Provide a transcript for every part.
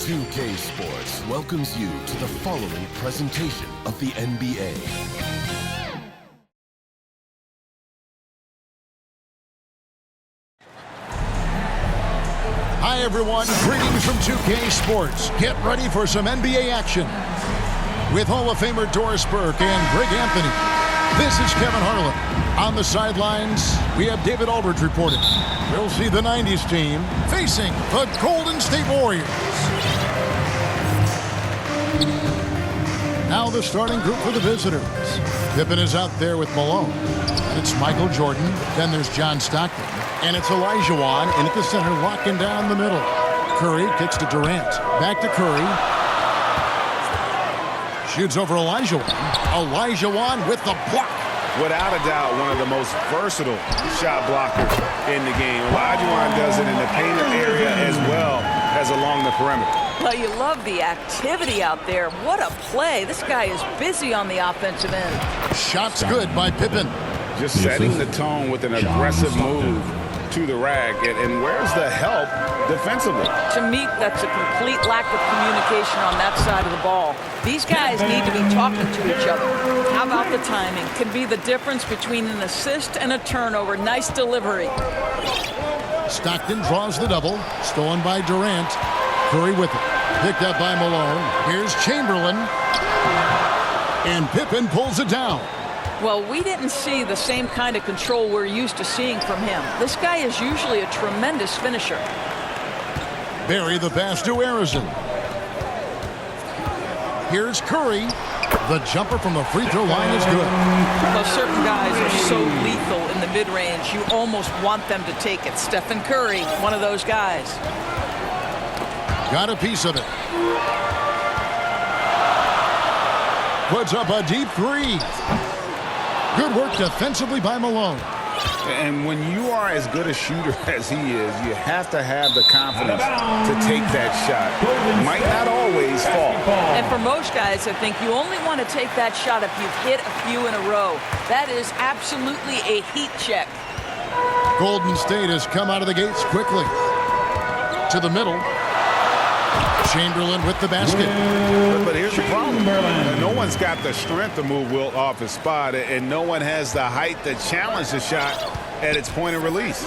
2K Sports welcomes you to the following presentation of the NBA. Hi everyone, greetings from 2K Sports. Get ready for some NBA action. With Hall of Famer Doris Burke and Greg Anthony, this is Kevin Harlan. On the sidelines, we have David Aldridge reporting. We'll see the 90's team facing the Golden State Warriors. Now the starting group for the visitors. Pippen is out there with Malone. It's Michael Jordan. Then there's John Stockton. And it's Olajuwon in at the center, locking down the middle. Curry kicks to Durant. Back to Curry. Shoots over Olajuwon. Olajuwon with the block. Without a doubt, one of the most versatile shot blockers in the game. Olajuwon does it in the painted area as well as along the perimeter. Well, you love the activity out there. What a play. This guy is busy on the offensive end. Shots good by Pippen. Just setting the tone with an aggressive move to the rack. And where's the help defensively? To me, that's a complete lack of communication on that side of the ball. These guys need to be talking to each other. How about the timing? Can be the difference between an assist and a turnover. Nice delivery. Stockton draws the double. Stolen by Durant. Curry with it. Picked up by Malone. Here's Chamberlain. And Pippen pulls it down. Well, we didn't see the same kind of control we're used to seeing from him. This guy is usually a tremendous finisher. Barry the pass to Harrison. Here's Curry. The jumper from the free throw line is good. Well, certain guys are so lethal in the mid-range, you almost want them to take it. Stephen Curry, one of those guys. Got a piece of it. Puts up a deep three. Good work defensively by Malone. And when you are as good a shooter as he is, you have to have the confidence to take that shot. It might not always fall. And for most guys, I think you only want to take that shot if you've hit a few in a row. That is absolutely a heat check. Golden State has come out of the gates quickly. To the middle. Chamberlain with the basket. But here's the problem. No one's got the strength to move Wilt off his spot, and no one has the height to challenge the shot at its point of release.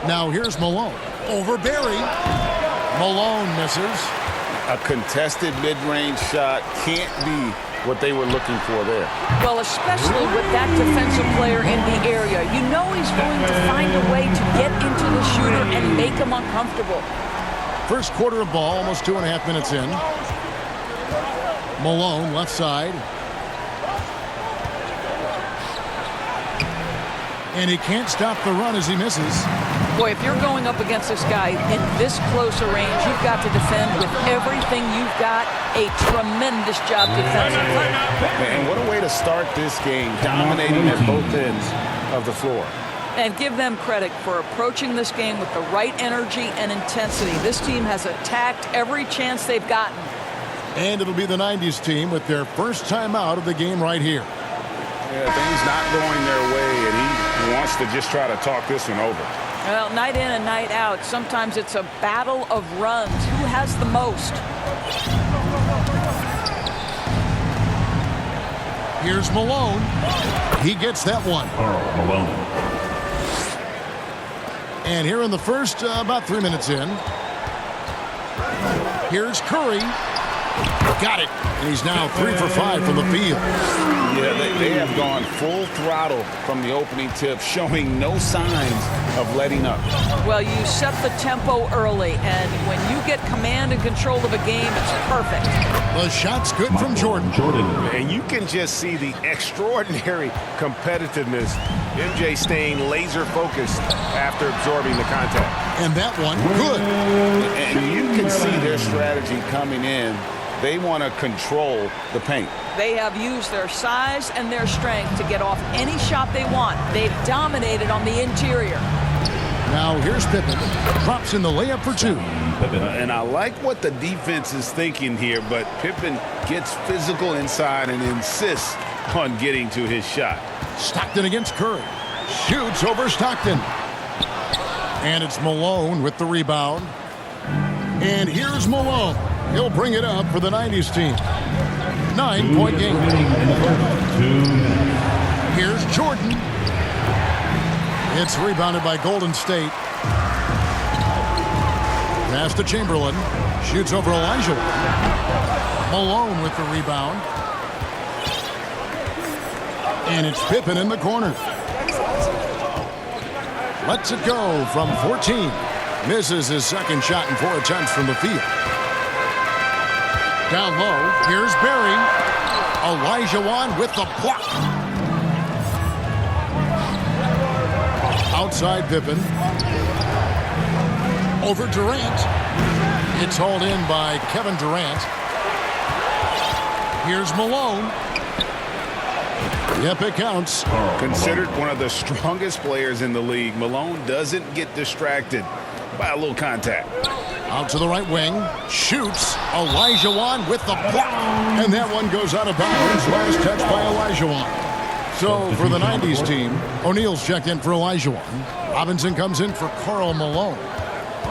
Now here's Malone. Over Barry. Malone misses. A contested mid-range shot can't be what they were looking for there. Well, especially with that defensive player in the area. You know he's going to find a way to get into the shooter and make him uncomfortable. First quarter of ball, almost 2.5 minutes in. Malone, left side. And he can't stop the run as he misses. Boy, if you're going up against this guy in this close a range, you've got to defend with everything you've got. A tremendous job defensively. And what a way to start this game, dominating at both ends of the floor. And give them credit for approaching this game with the right energy and intensity. This team has attacked every chance they've gotten. And it'll be the 90's team with their first time out of the game right here. Yeah, things not going their way, and he wants to just try to talk this one over. Well, night in and night out, sometimes it's a battle of runs. Who has the most? Here's Malone. He gets that one. Malone. And here in the first, about 3 minutes in. Here's Curry. Got it. And he's now 3 for 5 from the field. Yeah, they have gone full throttle from the opening tip, showing no signs of letting up. Well, you set the tempo early, and when you get command and control of a game, it's perfect. The shot's good from Jordan. And you can just see the extraordinary competitiveness. MJ staying laser focused after absorbing the contact. And that one, good. And you can see their strategy coming in. They want to control the paint. They have used their size and their strength to get off any shot they want. They've dominated on the interior. Now here's Pippen. Drops in the layup for 2. And I like what the defense is thinking here, but Pippen gets physical inside and insists on getting to his shot. Stockton against Curry. Shoots over Stockton. And it's Malone with the rebound. And here's Malone. He'll bring it up for the 90s team. 9-point game. Here's Jordan. It's rebounded by Golden State. Pass to Chamberlain. Shoots over Elijah. Malone with the rebound. And it's Pippen in the corner. Lets it go from 14. Misses his second shot in 4 attempts from the field. Down low, here's Barry. Elijah Wan with the block. Outside Pippen. Over Durant. It's hauled in by Kevin Durant. Here's Malone. Yep, it counts. Considered one of the strongest players in the league, Malone doesn't get distracted by a little contact. Out to the right wing. Shoots. Elijah Wan with the block. And that one goes out of bounds. Last touch by Elijah Wan. So for the 90s team, O'Neal's checked in for Elijah Wan. Robinson comes in for Karl Malone.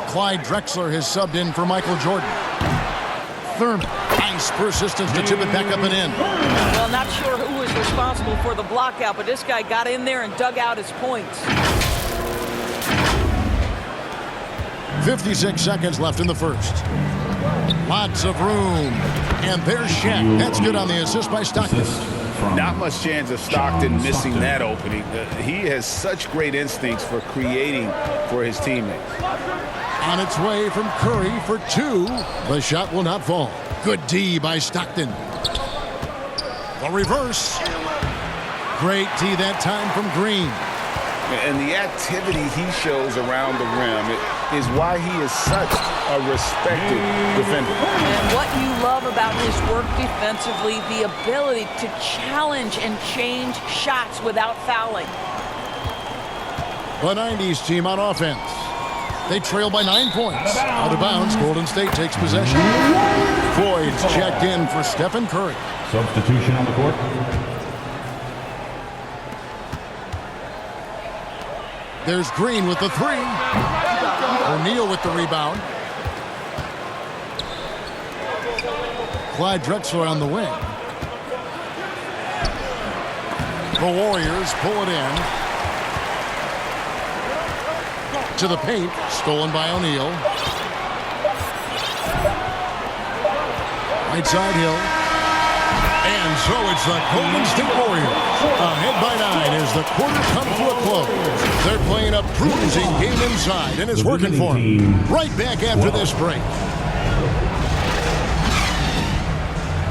Clyde Drexler has subbed in for Michael Jordan. Thurman. Nice persistence to tip it back up and in. Well, not sure who was responsible for the block out, but this guy got in there and dug out his points. 56 seconds left in the first. Lots of room. And there's Shaq. That's good on the assist by Stockton. Not much chance of Stockton missing that opening. He has such great instincts for creating for his teammates. On its way from Curry for 2. The shot will not fall. Good D by Stockton. The reverse. Great D that time from Green. And the activity he shows around the rim is why he is such a respected defender. And what you love about his work defensively, the ability to challenge and change shots without fouling. The 90s team on offense. They trail by 9 points. Out of bounds, Golden State takes possession. Floyd's checked in for Stephen Curry. Substitution on the court. There's Green with the 3. O'Neal with the rebound. Clyde Drexler on the wing. The Warriors pull it in. To the paint, stolen by O'Neal. Right side Hill. And so it's the Golden State Warriors. Ahead by 9 as the quarter comes to a close. They're playing a bruising game inside, and it's working for them. Right back after this break.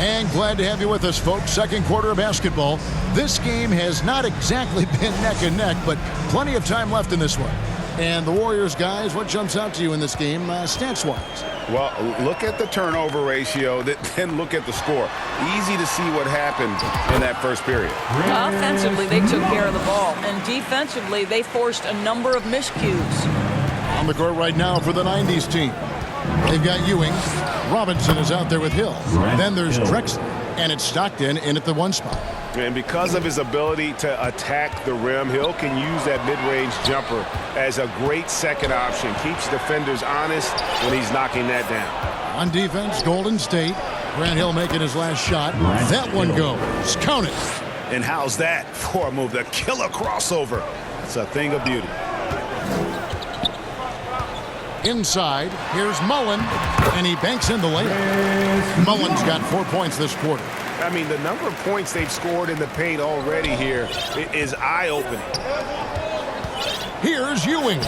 And glad to have you with us, folks. Second quarter of basketball. This game has not exactly been neck and neck, but plenty of time left in this one. And the Warriors, guys, what jumps out to you in this game, stats-wise? Well, look at the turnover ratio, then look at the score. Easy to see what happened in that first period. Offensively, they took care of the ball. And defensively, they forced a number of miscues. On the court right now for the 90s team. They've got Ewing. Robinson is out there with Hill. Then there's Drexler. And it's Stockton in at the 1 spot. And because of his ability to attack the rim, Hill can use that mid-range jumper as a great second option. Keeps defenders honest when he's knocking that down. On defense, Golden State. Grant Hill making his last shot. That one goes. Count it. And how's that for a move? The killer crossover. It's a thing of beauty. Inside, here's Mullen. And he banks in the layup. Mullen's got 4 points this quarter. I mean, the number of points they've scored in the paint already here is eye-opening. Here's Ewing.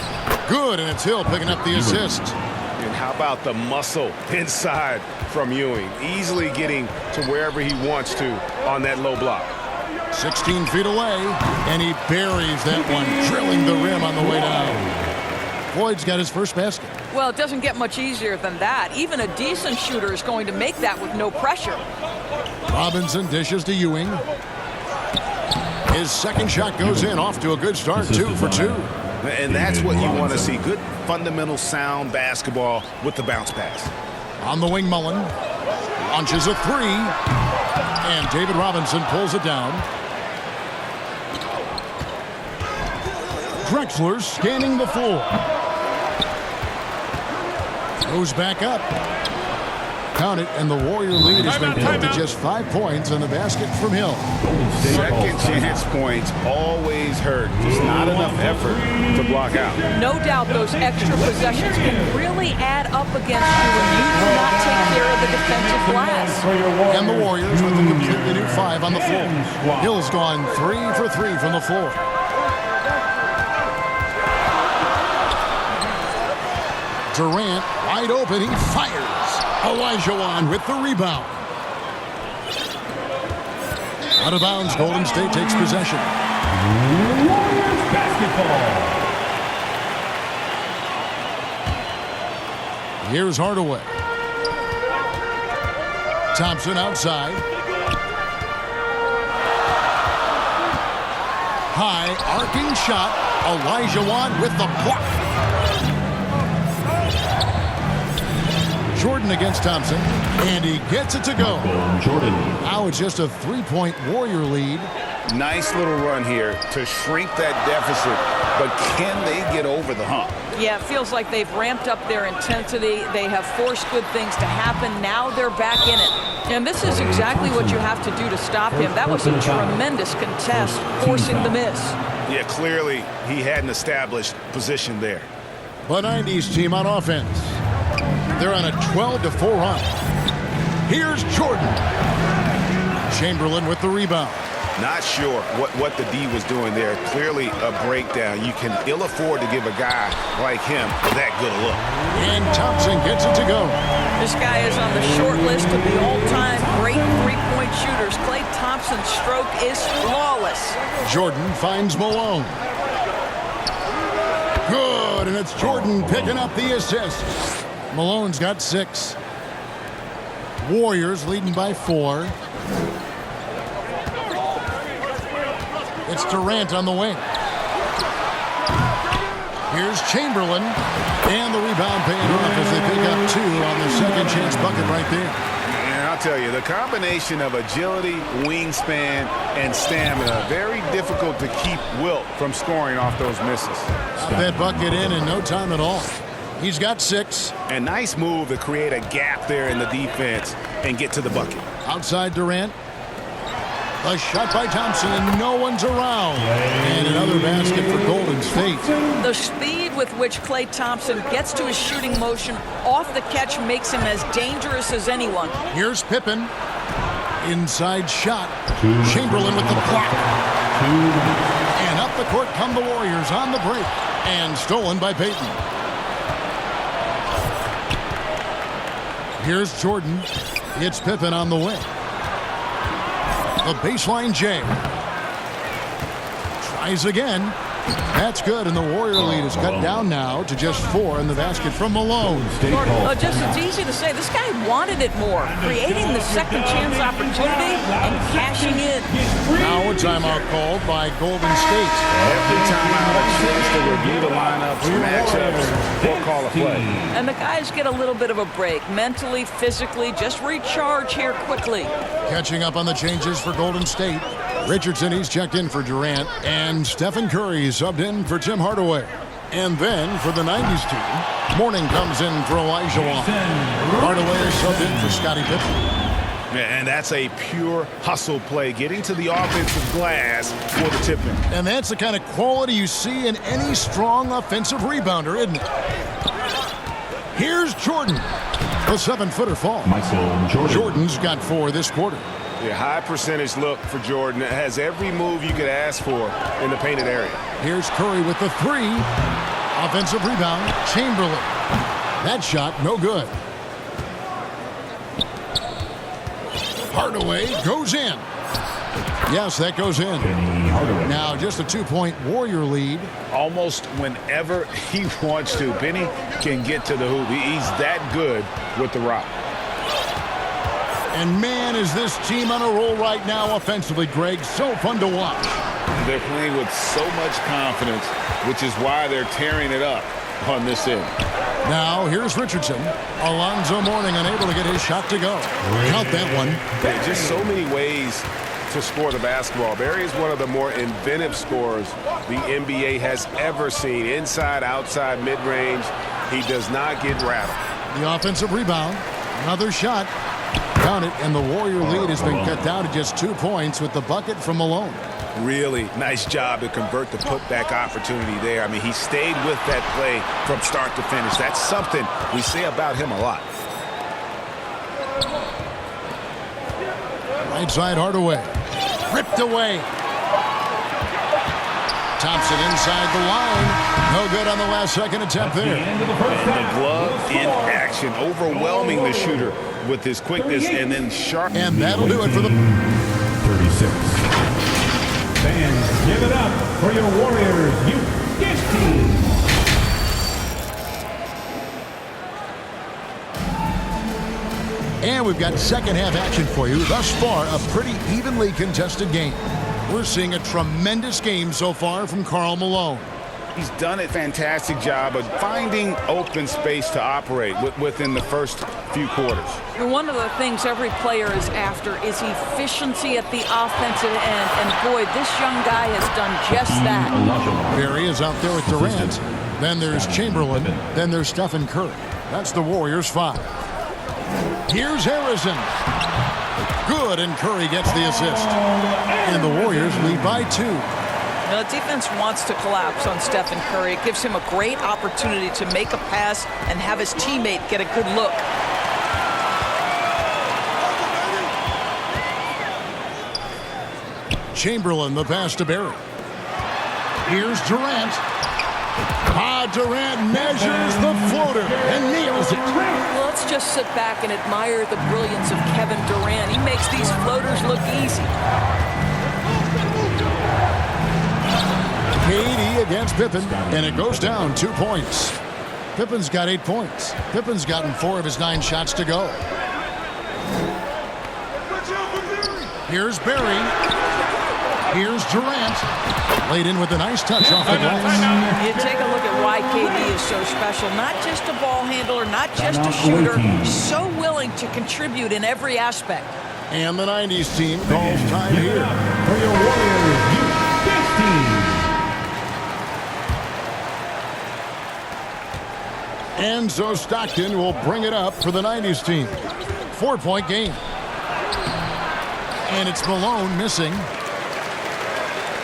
Good, and it's Hill picking up the assist. And how about the muscle inside from Ewing? Easily getting to wherever he wants to on that low block. 16 feet away, and he buries that one, drilling the rim on the way down. Floyd's got his first basket. Well, it doesn't get much easier than that. Even a decent shooter is going to make that with no pressure. Robinson dishes to Ewing. His second shot goes in, off to a good start, 2 for 2. And that's what you want to see. Good fundamental sound basketball with the bounce pass. On the wing, Mullen launches a 3. And David Robinson pulls it down. Drexler scanning the floor. Goes back up. Count it, and the Warrior lead has been cut to just 5 points on the basket from Hill. Second chance points always hurt. Just not enough effort to block out. No doubt those extra possessions can really add up against you when you do not take care of the defensive glass. And the Warriors with a completely new 5 on the floor. Hill's gone 3 for 3 from the floor. Durant wide open, he fires. Olajuwon with the rebound. Out of bounds, Golden State takes possession. Warriors basketball. Here's Hardaway. Thompson outside. High arcing shot. Olajuwon with the block. Jordan against Thompson, and he gets it to go. Jordan. Now it's just a 3-point Warrior lead. Nice little run here to shrink that deficit, but can they get over the hump? Yeah, it feels like they've ramped up their intensity. They have forced good things to happen. Now they're back in it. And this is exactly what you have to do to stop him. That was a tremendous contest, forcing the miss. Yeah, clearly he hadn't established position there. The 90's team on offense. They're on a 12-4 run. Here's Jordan. Chamberlain with the rebound. Not sure what the D was doing there. Clearly a breakdown. You can ill afford to give a guy like him that good a look. And Thompson gets it to go. This guy is on the short list of the all-time great three-point shooters. Klay Thompson's stroke is flawless. Jordan finds Malone. Good, and it's Jordan picking up the assist. Malone's got 6. Warriors leading by 4. It's Durant on the wing. Here's Chamberlain. And the rebound paying off as they pick up 2 on the second chance bucket right there. And I'll tell you, the combination of agility, wingspan, and stamina, very difficult to keep Wilt from scoring off those misses. That bucket in no time at all. He's got 6. A nice move to create a gap there in the defense and get to the bucket. Outside Durant. A shot by Thompson, and no one's around. And another basket for Golden State. The speed with which Klay Thompson gets to his shooting motion off the catch makes him as dangerous as anyone. Here's Pippen. Inside shot. Chamberlain with the block. And up the court come the Warriors on the break. And stolen by Payton. Here's Jordan. It's Pippen on the wing. The baseline J. Tries again. That's good, and the Warrior lead is cut down now to just 4 in the basket from Malone. Just it's easy to say, this guy wanted it more, creating the second chance opportunity and cashing in. Now a timeout called by Golden State. Every timeout, a chance to review the lineups, matchups, or call a play. And the guys get a little bit of a break, mentally, physically, just recharge here quickly. Catching up on the changes for Golden State. Richardson, he's checked in for Durant, and Stephen Curry subbed in for Tim Hardaway. And then for the 90's team, Mourning comes in for Olajuwon. Hardaway subbed in for Scottie Pippen. And that's a pure hustle play, getting to the offensive glass for the tip-in. And that's the kind of quality you see in any strong offensive rebounder, isn't it? Here's Jordan. The 7-footer fall. Jordan's got 4 this quarter. A high percentage look for Jordan. It has every move you could ask for in the painted area. Here's Curry with the 3. Offensive rebound, Chamberlain. That shot, no good. Hardaway goes in. Yes, that goes in. Now just a 2-point Warrior lead. Almost whenever he wants to. Benny can get to the hoop. He's that good with the rock. And man, is this team on a roll right now offensively, Greg. So fun to watch. They're playing with so much confidence, which is why they're tearing it up on this end. Now, here's Richardson. Alonzo Mourning unable to get his shot to go. Count that one. Yeah, just so many ways to score the basketball. Barry is one of the more inventive scorers the NBA has ever seen. Inside, outside, mid-range. He does not get rattled. The offensive rebound. Another shot. Count it, and the Warrior lead has been cut down to just 2 points with the bucket from Malone. Really nice job to convert the putback opportunity there. I mean, he stayed with that play from start to finish. That's something we say about him a lot. Right side, Hardaway. Ripped away. Thompson inside the line. No good on the last second attempt there. And the glove in action, overwhelming the shooter with his quickness and then sharp. And that'll do it for the 36. Fans, give it up for your Warriors youth team. And we've got second half action for you. Thus far, a pretty evenly contested game. We're seeing a tremendous game so far from Karl Malone. He's done a fantastic job of finding open space to operate within the first few quarters. And one of the things every player is after is efficiency at the offensive end. And boy, this young guy has done just that. Barry is out there with Durant. Then there's Chamberlain. Then there's Stephen Curry. That's the Warriors' 5. Here's Harrison. Good, and Curry gets the assist. And the Warriors lead by 2. Now, the defense wants to collapse on Stephen Curry. It gives him a great opportunity to make a pass and have his teammate get a good look. Chamberlain, the pass to Barry. Here's Durant. Durant measures the floater and nails it. Well, let's just sit back and admire the brilliance of Kevin Durant. He makes these floaters look easy. KD against Pippen, and it goes down 2 points. Pippen's got 8 points. Pippen's gotten 4 of his 9 shots to go. Here's Barry. Here's Durant. Laid in with a nice touch off the glass. You take a look at why KD is so special. Not just a ball handler, not just a shooter. So willing to contribute in every aspect. And the 90s team calls time here. For your Warriors youth team. And so Stockton will bring it up for the 90s team. 4-point game. And it's Malone missing.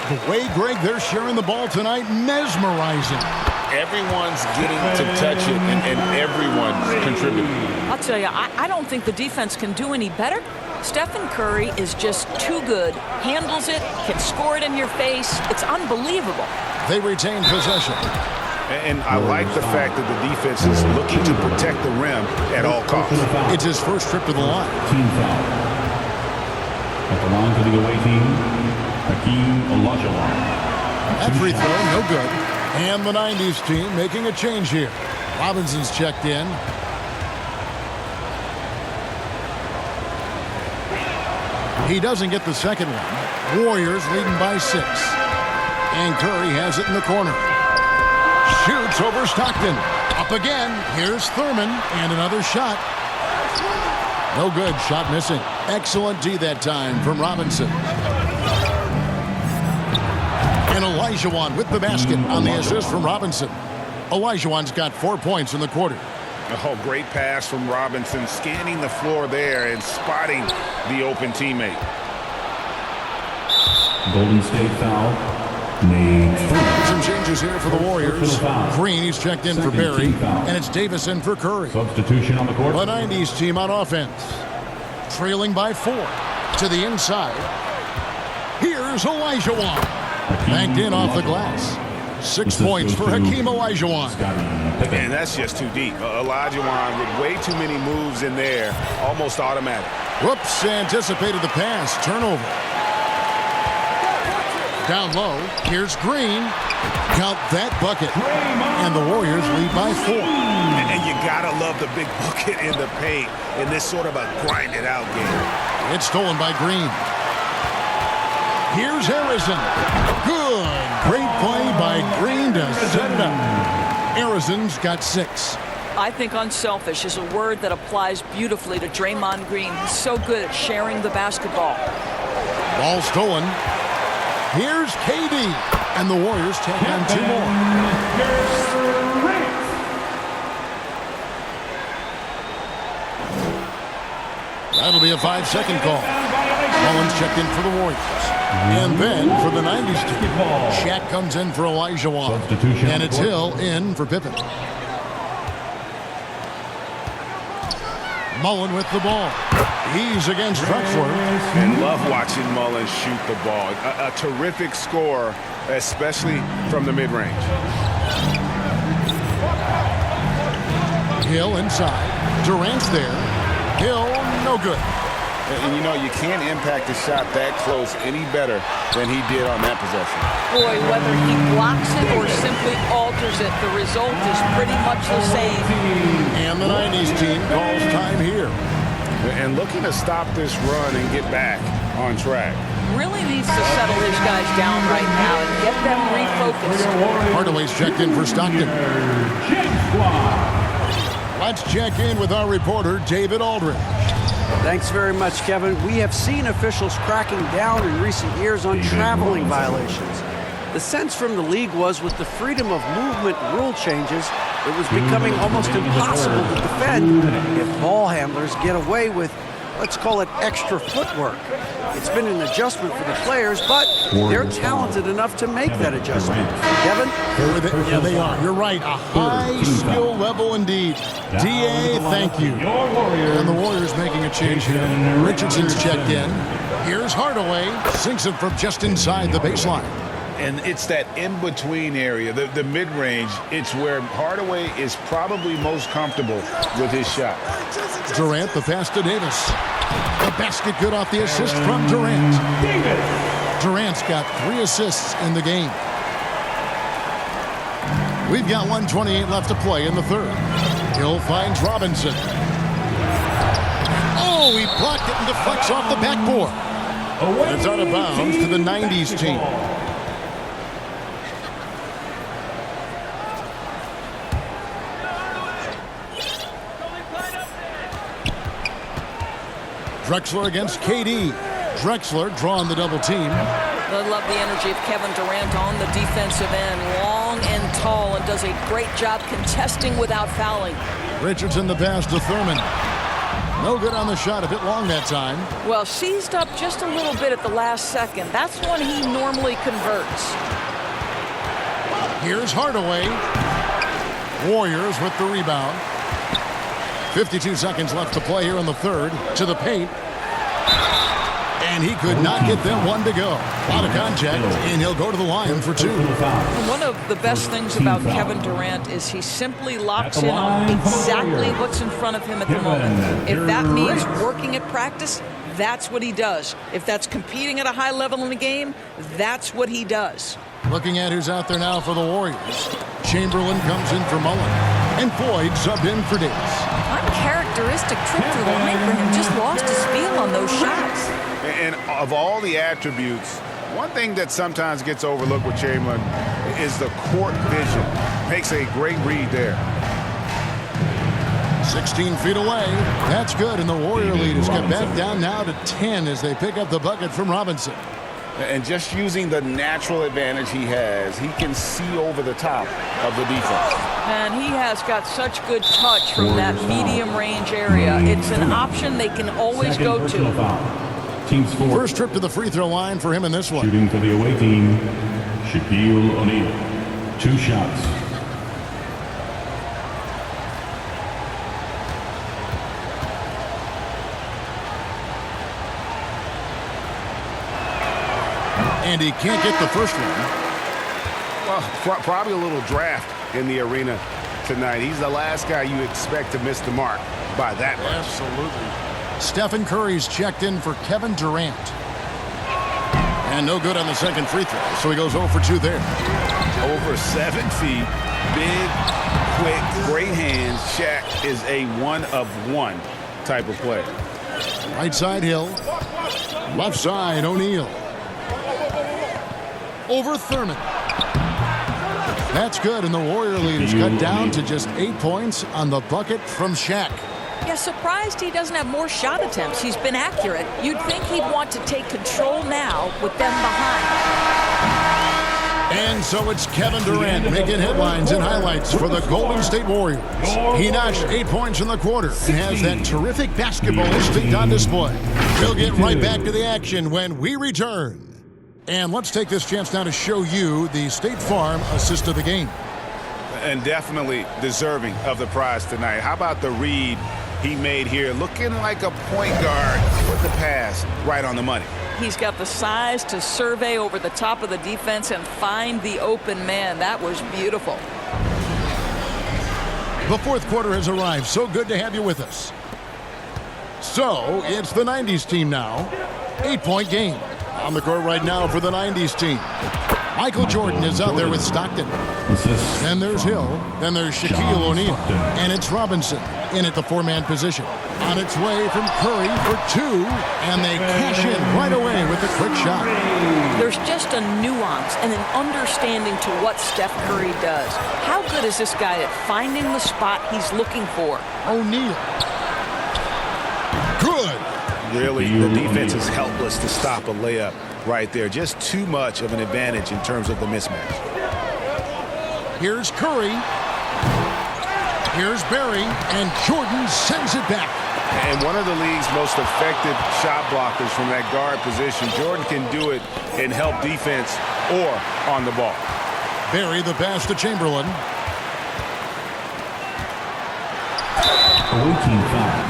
The way, Greg, they're sharing the ball tonight, mesmerizing. Everyone's getting to touch it, and everyone's contributing. I'll tell you, I don't think the defense can do any better. Stephen Curry is just too good. Handles it, can score it in your face. It's unbelievable. They retain possession. And I like the fact that the defense is looking to protect the rim at all costs. It's his first trip to the line. Team foul. At the line for the away team, Hakeem Olajuwon. That free throw, no good. And the 90s team making a change here. Robinson's checked in. He doesn't get the second one. Warriors leading by 6. And Curry has it in the corner. Shoots over Stockton. Up again. Here's Thurman. And another shot. No good. Shot missing. Excellent D that time from Robinson. And Olajuwon with the basket on the assist from Robinson. Olajuwon's got 4 points in the quarter. Oh, great pass from Robinson, scanning the floor there and spotting the open teammate. Golden State foul. Made 3. Some changes here for the Warriors. Green, he's checked in for Barry. And it's Davison for Curry. Substitution on the court. The 90s team on offense. Trailing by 4. To the inside. Here's Olajuwon. Banked in off the glass. 6 points for Hakeem Olajuwon. Man, that's just too deep. Olajuwon with way too many moves in there. Almost automatic. Whoops, anticipated the pass. Turnover. Down low. Here's Green. Count that bucket. And the Warriors lead by 4. And you gotta love the big bucket in the paint in this sort of a grinded out game. It's stolen by Green. Here's Harrison. Good. Great play by Green to set it up. Harrison's got 6. I think unselfish is a word that applies beautifully to Draymond Green. He's so good at sharing the basketball. Ball stolen. Here's KD. And the Warriors take on 2 more. That'll be a 5-second call. Mullins checked in for the Warriors. And then for the 90s team, Shaq comes in for Elijah Wan. And it's Hill in for Pippen. Mullen with the ball. He's against Drexler. And love watching Mullins shoot the ball. A terrific scorer, especially from the mid-range. Hill inside. Durant's there. Hill, no good. And you know, you can't impact a shot that close any better than he did on that possession. Boy, whether he blocks it or simply alters it, the result is pretty much the same. And the 90s team calls time here. And looking to stop this run and get back on track. Really needs to settle his guys down right now and get them refocused. Hardaway's checked in for Stockton. Let's check in with our reporter, David Aldridge. Thanks very much, Kevin. We have seen officials cracking down in recent years on traveling violations. The sense from the league was with the freedom of movement rule changes, it was becoming almost impossible to defend if ball handlers get away with, let's call it, extra footwork. It's been an adjustment for the players, but they're talented enough to make that adjustment. Kevin? Yeah, they are. You're right. A high skill level indeed. DA, thank you. And the Warriors making a change here. Richardson's checked in. Here's Hardaway. Sinks it from just inside the baseline. And it's that in-between area, the mid-range. It's where Hardaway is probably most comfortable with his shot. Durant, the pass to Davis. The basket good off the assist from Durant. Durant's got 3 assists in the game. We've got 1:28 left to play in the third. Hill finds Robinson. Oh, he blocked it and deflects off the backboard. It's out of bounds to the 90s team. Drexler against KD. Drexler drawing the double team. I love the energy of Kevin Durant on the defensive end. Long and tall and does a great job contesting without fouling. Richardson the pass to Thurman. No good on the shot, a bit long that time. Well, seized up just a little bit at the last second. That's when he normally converts. Here's Hardaway. Warriors with the rebound. 52 seconds left to play here in the third. To the paint. And he could not get them one to go. A lot of contact, and he'll go to the line for 2. And one of the best things about Kevin Durant is he simply locks in on exactly what's in front of him at the moment. If that means working at practice, that's what he does. If that's competing at a high level in the game, that's what he does. Looking at who's out there now for the Warriors. Chamberlain comes in for Mullen. And Boyd subbed in for Davis. Uncharacteristic trip to the line for him. Just lost his feel on those shots. And of all the attributes, one thing that sometimes gets overlooked with Chamberlain is the court vision. Makes a great read there. 16 feet away. That's good, and the Warrior lead is got back down now to 10 as they pick up the bucket from Robinson. And just using the natural advantage he has, he can see over the top of the defense. And he has got such good touch from that medium range area. It's an option they can always go to. Teams four. First trip to the free throw line for him in this one. Shooting for the away team, Shaquille O'Neal. 2 shots. And he can't get the first one. Well, probably a little draft in the arena tonight. He's the last guy you expect to miss the mark by that much. Absolutely. Stephen Curry's checked in for Kevin Durant. And no good on the second free throw, so he goes 0 for 2 there. Over 7 feet, big, quick, great hands. Shaq is a one-of-one type of player. Right side Hill. Left side O'Neal. Over Thurman. That's good, and the Warrior lead is cut down to just 8 points on the bucket from Shaq. Yeah, surprised he doesn't have more shot attempts. He's been accurate. You'd think he'd want to take control now with them behind. And so it's Kevin Durant making headlines and highlights for the Golden State Warriors. He notched 8 points in the quarter and has that terrific basketball instinct on display. We'll get right back to the action when we return. And let's take this chance now to show you the State Farm assist of the game. And definitely deserving of the prize tonight. How about the read he made here? Looking like a point guard with the pass right on the money. He's got the size to survey over the top of the defense and find the open man. That was beautiful. The fourth quarter has arrived. So good to have you with us. So it's the 90s team now. 8-point game. On the court right now for the 90s team. Michael Jordan is out there with Stockton. Then there's Hill. Then there's Shaquille O'Neal. And it's Robinson in at the four-man position. On its way from Curry for two. And they cash in right away with a quick shot. There's just a nuance and an understanding to what Steph Curry does. How good is this guy at finding the spot he's looking for? O'Neal. Good. Really, the defense is helpless to stop a layup right there. Just too much of an advantage in terms of the mismatch. Here's Curry. Here's Barry. And Jordan sends it back. And one of the league's most effective shot blockers from that guard position. Jordan can do it and help defense or on the ball. Barry the pass to Chamberlain. Away team foul.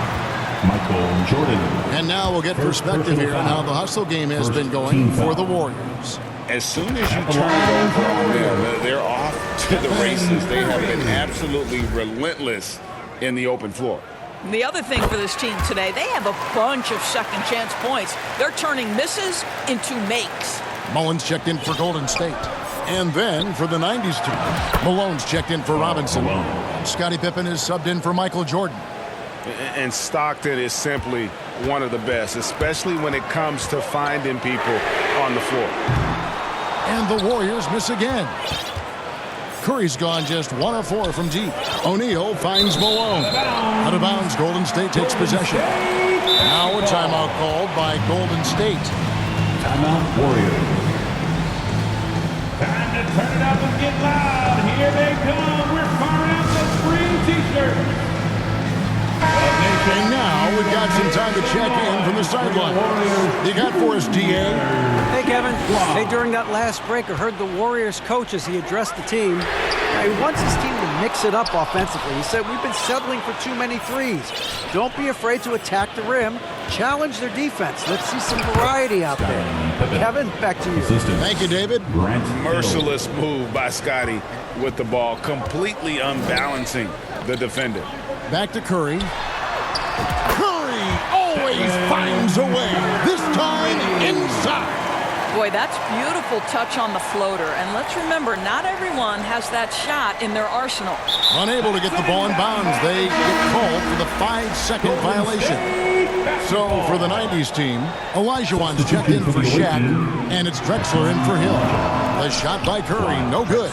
Michael Jordan. And now we'll get perspective here on how the hustle game has been going for the Warriors. As soon as you turn it over on them, they're off to the races. They have been absolutely relentless in the open floor. The other thing for this team today, they have a bunch of second chance points. They're turning misses into makes. Mullins checked in for Golden State. And then for the 90s team, Malone's checked in for Robinson. Scottie Pippen is subbed in for Michael Jordan. And Stockton is simply one of the best, especially when it comes to finding people on the floor. And the Warriors miss again. Curry's gone just 1 of 4 from deep. O'Neal finds Malone. Out of bounds, Golden State takes possession. Now a timeout called by Golden State. Timeout Warriors. Time to turn it up and get loud. Here they come. We're firing out the spring t-shirts. And now we've got some time to check in from the sideline. You got for us, DA? Hey, Kevin. Hey, during that last break, I heard the Warriors coach as he addressed the team. He wants his team to mix it up offensively. He said, we've been settling for too many threes. Don't be afraid to attack the rim. Challenge their defense. Let's see some variety out there. Kevin, back to you. Thank you, David. Merciless move by Scottie with the ball, completely unbalancing the defender. Back to Curry. Curry always finds a way. This time inside. Boy, that's beautiful touch on the floater. And let's remember, not everyone has that shot in their arsenal. Unable to get the ball in bounds, they get called for the 5-second violation. So for the 90s team, Olajuwon's checked in for Shaq, and it's Drexler in for Hill. The shot by Curry, no good.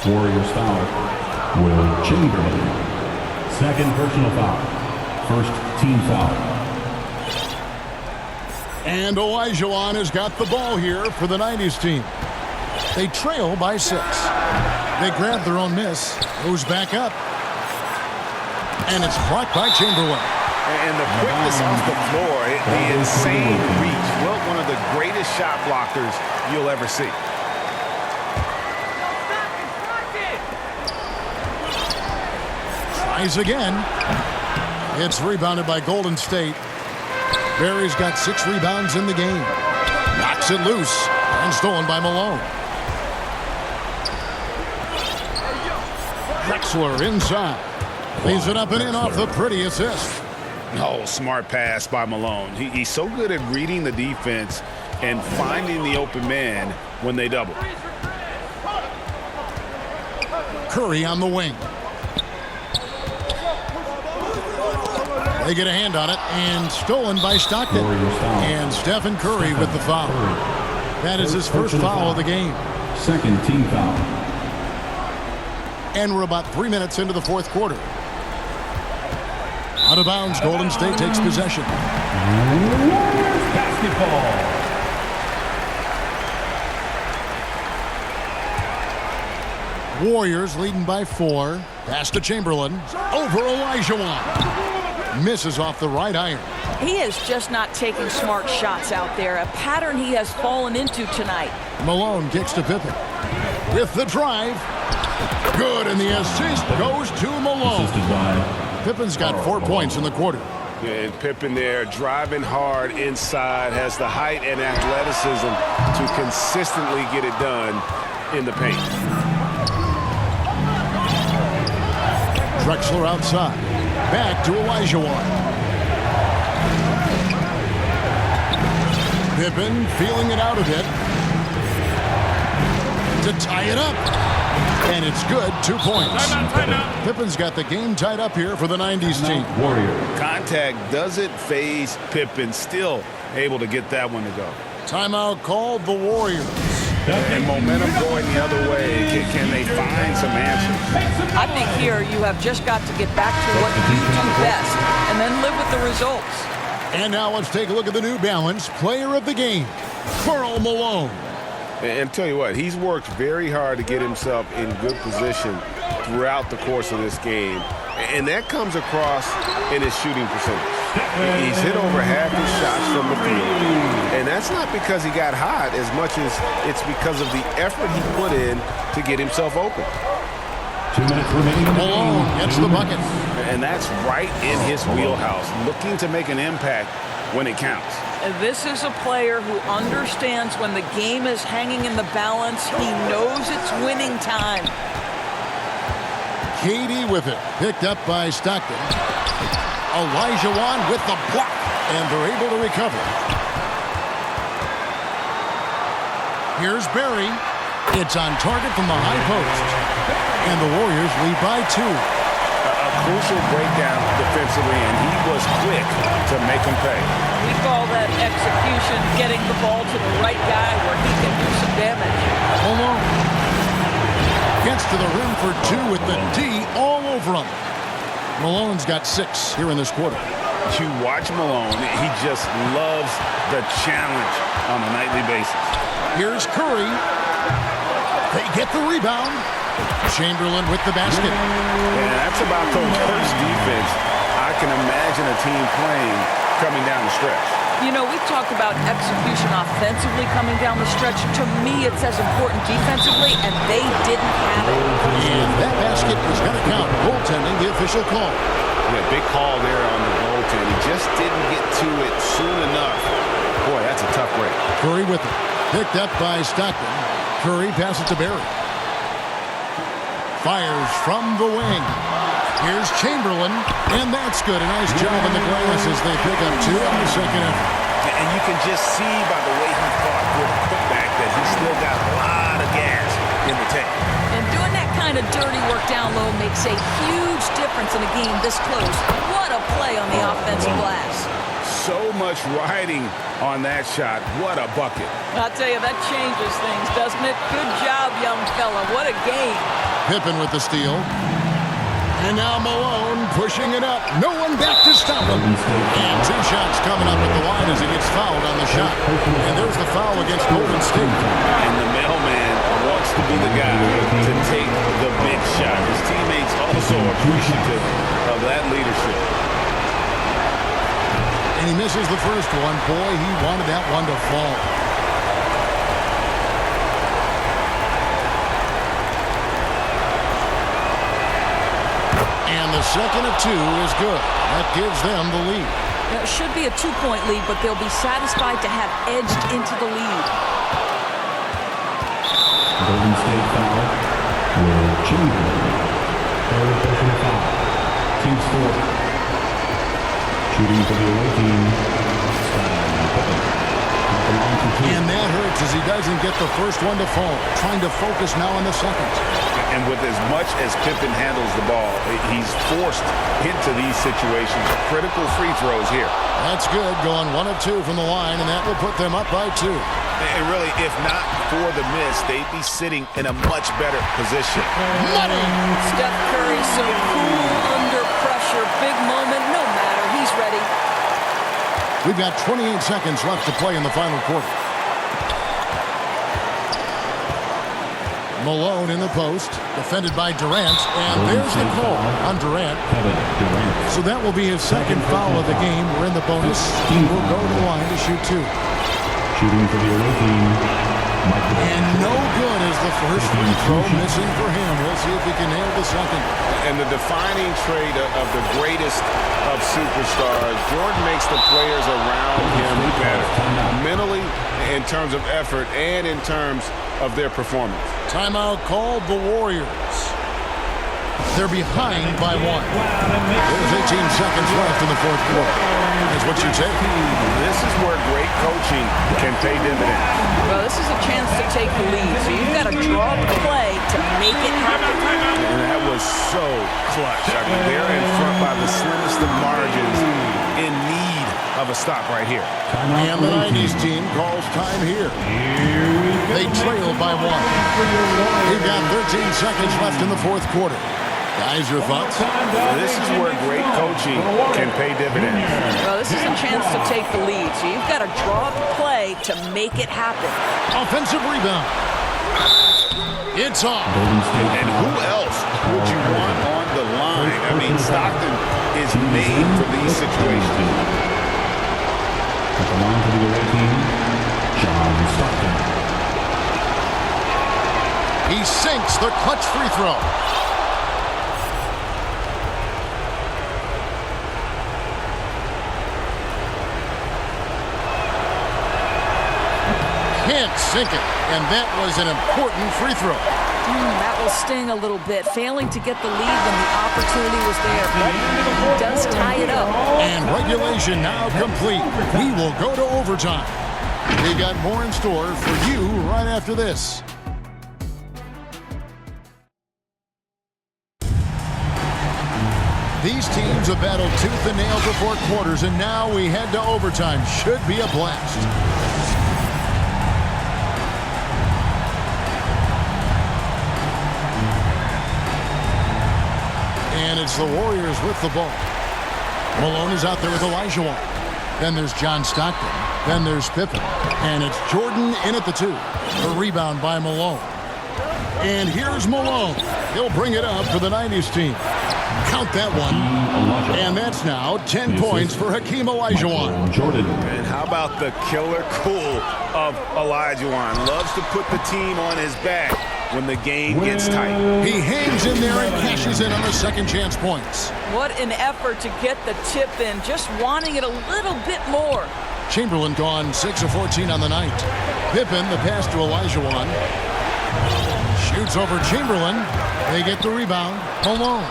Warriors foul. Will Chamberlain. Second personal foul. First team foul. And Olajuwon has got the ball here for the 90s team. They trail by 6. They grab their own miss. Goes back up. And it's blocked by Chamberlain. And the quickness off the floor, the insane reach. Well, one of the greatest shot blockers you'll ever see. Tries again. It's rebounded by Golden State. Barry's got 6 rebounds in the game. Knocks it loose and stolen by Malone. Drexler inside. Leaves it up and in off the pretty assist. Oh, smart pass by Malone. He's so good at reading the defense and finding the open man when they double. Curry on the wing. They get a hand on it, and stolen by Stockton. And Stephen Curry with the foul. That is his first foul of the game. Second team foul. And we're about 3 minutes into the fourth quarter. Out of bounds, Golden State takes possession. Warriors basketball. Warriors leading by 4. Pass to Chamberlain. Over Olajuwon. Misses off the right iron. He is just not taking smart shots out there, a pattern he has fallen into tonight. Malone kicks to Pippen. With the drive. Good, and the assist goes to Malone. Assisted by Pippen's got 4 points in the quarter. Yeah, and Pippen there driving hard inside, has the height and athleticism to consistently get it done in the paint. Drexler outside. Back to Olajuwon. Pippen feeling it out a bit. To tie it up. And it's good. 2 points. Timeout. Pippen's got the game tied up here for the 90s team. Warriors. Contact doesn't phase Pippen, still able to get that one to go. Timeout called the Warriors. And momentum going the other way. Can they find some answers? I think here you have just got to get back to what you do best and then live with the results. And now let's take a look at the New Balance player of the game, Karl Malone. And tell you what, he's worked very hard to get himself in good position throughout the course of this game. And that comes across in his shooting percentage. He's hit over half his shots from the field. And that's not because he got hot as much as it's because of the effort he put in to get himself open. 2 minutes remaining. Malone gets the bucket. And that's right in his wheelhouse, looking to make an impact when it counts. This is a player who understands when the game is hanging in the balance. He knows it's winning time. Katie with it. Picked up by Stockton. Olajuwon with the block. And they're able to recover. Here's Barry. It's on target from the high post. And the Warriors lead by 2. A crucial breakdown defensively, and he was quick to make him pay. We call that execution, getting the ball to the right guy where he can do some damage. Malone gets to the rim for 2 with the D all over him. Malone's got 6 here in this quarter. You watch Malone, he just loves the challenge on a nightly basis. Here's Curry. They get the rebound. Chamberlain with the basket. And that's about the worst defense I can imagine a team playing coming down the stretch. You know, we've talked about execution offensively coming down the stretch. To me, it's as important defensively, and they didn't have it. And that basket is going to count. Goaltending, the official call. Yeah, big call there on the goaltend. He just didn't get to it soon enough. Boy, that's a tough break. Curry with it. Picked up by Stockton. Curry passes to Barry. Fires from the wing. Here's Chamberlain, and that's good. A nice job on the glass as they pick up 2 on the second effort. And you can just see by the way he fought for the putback that he's still got a lot of gas in the tank. And doing that kind of dirty work down low makes a huge difference in a game this close. What a play on the offensive glass. So much riding on that shot. What a bucket. I'll tell you, that changes things, doesn't it? Good job, young fella. What a game. Pippen with the steal. And now Malone pushing it up. No one back to stop him. And 2 shots coming up at the line as he gets fouled on the shot. And there's the foul against Golden State. And the mailman wants to be the guy to take the big shot. His teammates also appreciative of that leadership. And he misses the first one. Boy, he wanted that one to fall. And the second of 2 is good. That gives them the lead. Now, it should be a 2-point lead, but they'll be satisfied to have edged into the lead. Golden State foul. Will Chamberlain. Third personal foul. Team score. Shooting for the away team. And that hurts as he doesn't get the first one to fall. Trying to focus now on the second. And with as much as Pippen handles the ball, he's forced into these situations. Critical free throws here. That's good. Going 1 of 2 from the line, and that will put them up by 2. And really, if not for the miss, they'd be sitting in a much better position. Money! Steph Curry so cool under pressure. Big moment, no matter. He's ready. We've got 28 seconds left to play in the final quarter. Malone in the post, defended by Durant, and there's the call on Durant. So that will be his second foul of the game. We're in the bonus. He will go to the line to shoot 2. Shooting for the away team, Michael. And no good is the first free throw missing for him. We'll see if he can nail the second. And the defining trait of the greatest of superstars, Jordan makes the players around him better, mentally, in terms of effort, and in terms of their performance. Timeout called the Warriors. They're behind by 1. There's 18 seconds left in the fourth quarter. That's what you take. This is where great coaching can pay dividends. Well, this is a chance to take the lead, so you've got to draw the play to make it happen. And that was so clutch. I mean, they're in front by the slimmest of margins, in need of a stop right here. And the 90s team calls time here. They trail by 1. We've got 13 seconds left in the fourth quarter. Guys, your thoughts? This is where great coaching can pay dividends. Well, this is a chance to take the lead, so you've got to draw the play to make it happen. Offensive rebound. It's off. And who else would you want on the line? I mean, Stockton is made for these situations. At the line for the away team, John Stockton. He sinks the clutch free throw. Can't sink it, and that was an important free throw. That will sting a little bit, failing to get the lead when the opportunity was there, but he does tie it up. And regulation now complete. We will go to overtime. We got more in store for you right after this. These teams have battled tooth and nail for 4 quarters, and now we head to overtime. Should be a blast. And it's the Warriors with the ball. Malone is out there with Olajuwon. Then there's John Stockton. Then there's Pippen. And it's Jordan in at the 2. The rebound by Malone. And here's Malone. He'll bring it up for the 90s team. Count that one. And that's now 10 points for Hakeem Olajuwon. Jordan. And how about the killer cool of Olajuwon? Loves to put the team on his back when the game gets tight. He hangs in there and cashes in on the second chance points. What an effort to get the tip in, just wanting it a little bit more. Chamberlain gone 6 of 14 on the night. Pippen, the pass to Olajuwon. Shoots over Chamberlain. They get the rebound. Malone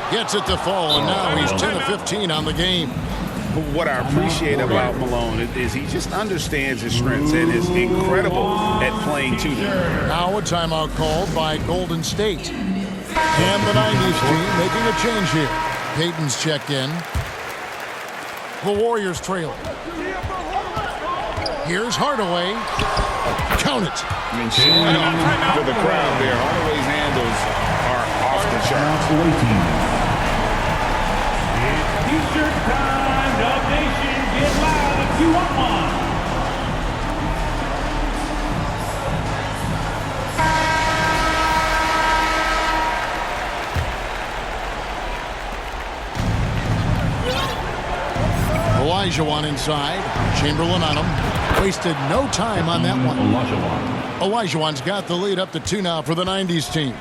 gets it to fall, and now he's 10 of 15 on the game. What I appreciate about Malone is he just understands his strengths and is incredible at playing to them. Now a timeout called by Golden State. And the 90s team making a change here. Payton's checked in. The Warriors trail. Here's Hardaway. Count it. I mean, showing off to the crowd there. Hardaway's handles are off the charts. T-shirt time, Dub Nation, get loud if you want one. Olajuwon inside. Chamberlain on him. Wasted no time on that one. Olajuwon's got the lead up to 2 now for the 90s team.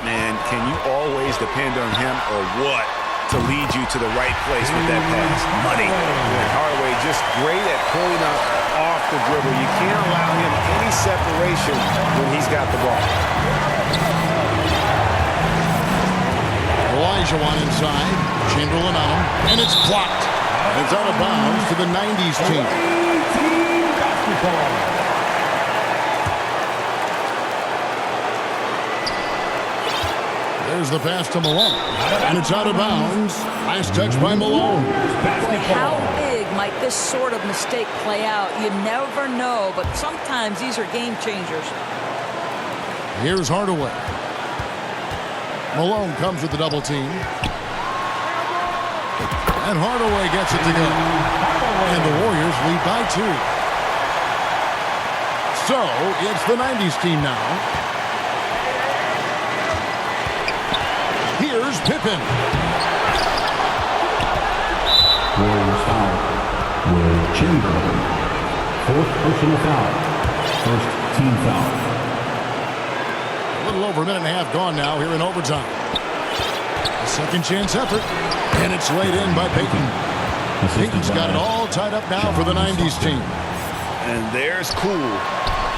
And can you always depend on him or what to lead you to the right place with that pass? Money. And Hardaway just great at pulling up off the dribble. You can't allow him any separation when he's got the ball. Olajuwon inside. Chamberlain on him. And it's blocked. It's out of bounds to the 90s team. There's the pass to Malone. And it's out of bounds. Nice touch by Malone. Boy, how big might this sort of mistake play out? You never know, but sometimes these are game changers. Here's Hardaway. Malone comes with the double team. And Hardaway gets it to go. And the Warriors lead by 2. So, it's the 90s team now. Here's Pippen. Warriors foul. Will Chamberlain. Fourth personal foul. First team foul. A little over a minute and a half gone now here in overtime. A second chance effort. And it's laid in by Peyton. Peyton's got it all tied up now for the 90s team. And there's cool.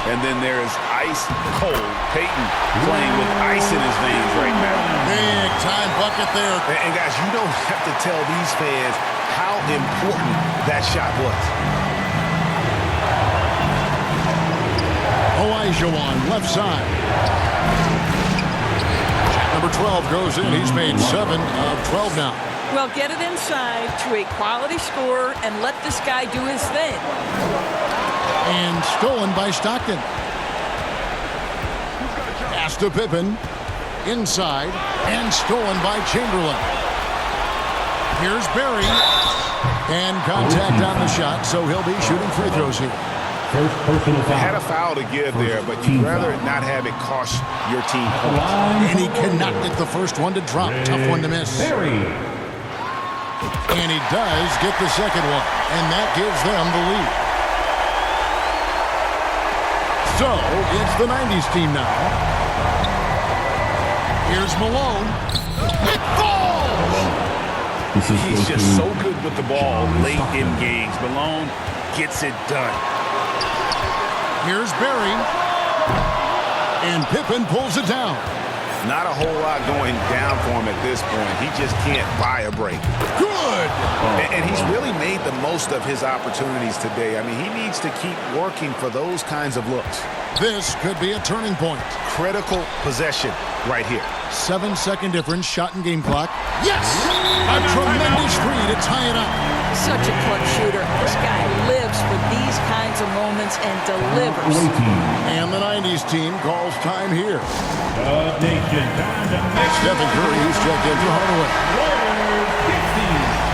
And then there's ice cold. Peyton playing with ice in his veins right now. Big time bucket there. And guys, you don't have to tell these fans how important that shot was. Olajuwon, left side. Number 12 goes in. He's made 7 of 12 now. Well, get it inside to a quality scorer and let this guy do his thing. And stolen by Stockton. Pass to Pippen. Inside. And stolen by Chamberlain. Here's Barry. And contact on the shot, so he'll be shooting free throws here. First personal foul. Had a foul to give there, but you'd rather not have it cost your team points. And he cannot get the first one to drop. Tough one to miss. Barry. And he does get the second one. And that gives them the lead. So, it's the 90s team now. Here's Malone. It falls! He's just so good with the ball late in games. Malone gets it done. Here's Barry. And Pippen pulls it down. Not a whole lot going down for him at this point. He just can't buy a break. Good! And he's really made the most of his opportunities today. I mean, he needs to keep working for those kinds of looks. This could be a turning point. Critical possession right here. 7-second difference, shot and game clock. Yes! A tremendous three to tie it up. Such a clutch shooter. This guy lives for these kinds of moments and delivers. And the 90s team calls time here. Nation, time to make Stephen Curry, who's checked in for Hardaway. Warriors 15.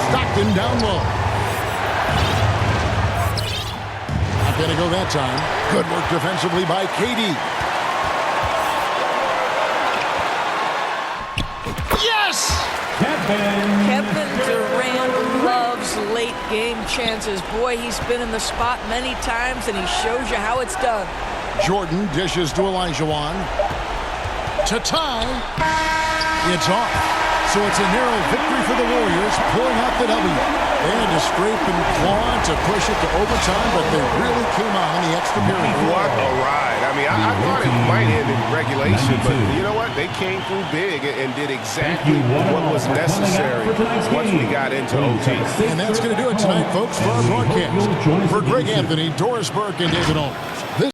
Stockton down low. Not going to go that time. Good work defensively by KD. Yes! Kevin Durant loves late game chances. Boy, he's been in the spot many times, and he shows you how it's done. Jordan dishes to Olajuwon. To tie. It's off. So it's a narrow victory for the Warriors, pulling out the W. They had to scrape and claw to push it to overtime, but they really came on in the extra period. What a ride. I mean, I thought it might end in regulation, but you know what? They came through big and did exactly what was necessary once we got into OT. And that's going to do it tonight, folks, for our broadcast. For Greg Anthony, Doris Burke, and David Owens.